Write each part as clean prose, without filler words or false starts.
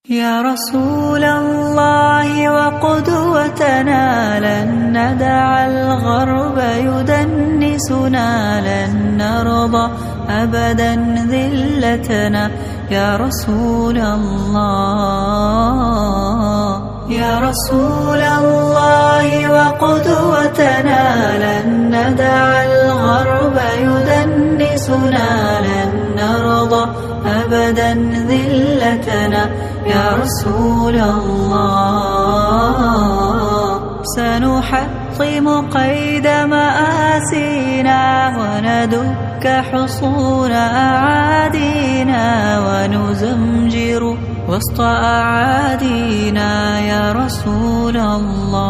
يا رسول الله وقدوتنا، لن ندع الغرب يدنسنا، لن نرضى أبدا ذلتنا. يا رسول الله، يا رسول الله وقدوتنا، لن ندع الغرب يدنسنا، لن نرضى أبدا ذلتنا. يا رسول الله، سنحطم قيد مآسينا، وندك حصون أعادينا، ونزمجر وسط أعادينا. يا رسول الله،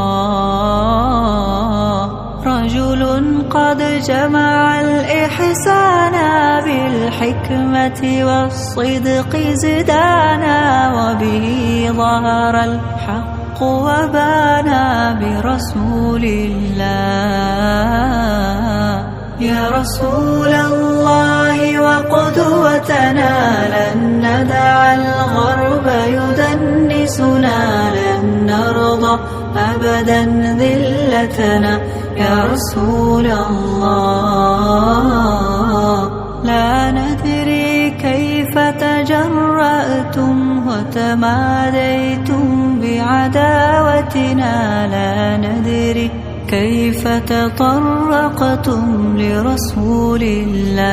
رجل قد جمع الإحسان بالحكمة والصدق زدانا، وبه ظهر الحق وبانا برسول الله. يا رسول الله وقدوتنا، لن ندع الغرب يدنسنا، لن نرضى أبدا ذلتنا. يا رسول الله، لا ندري كيف تجرأتم وتماديتم بعداوتنا، لا ندري كيف تطرقتم لرسول الله.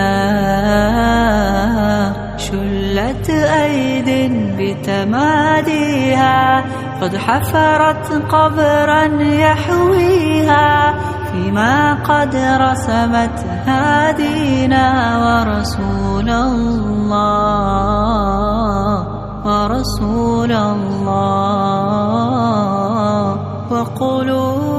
شلت أيد بتماديها، قد حفرت قبرا يحويها، فيما قد رسمت هادينا. ورسول الله، ورسول الله، وقلوب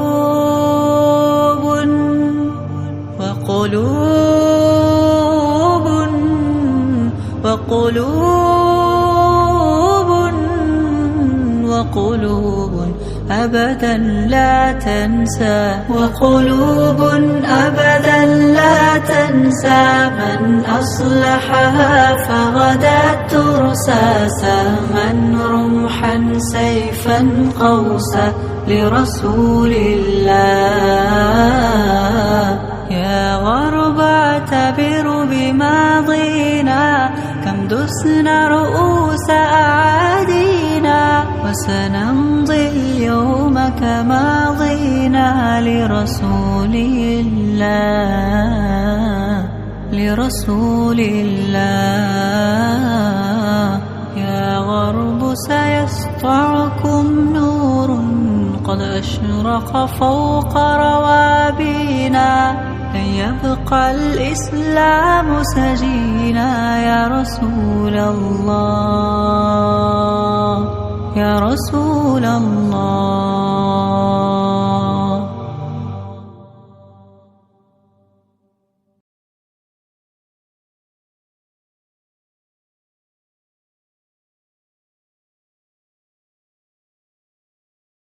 أبدا لا تنسى، وقلوب أبدا لا تنسى، من أصلحها فغدت ترسى، سهما رمحا سيفا قوسا لرسول الله. يا غرب اعتبر بماضينا، كم دسنا رؤوس أعادينا، وسنمضي اليوم كماضينا لرسول الله، لرسول الله. يا غرب سيسطعكم نور قد أشرق فوق روابينا، لن يبقى الإسلام سجينا. يا رسول الله، يا رسول الله.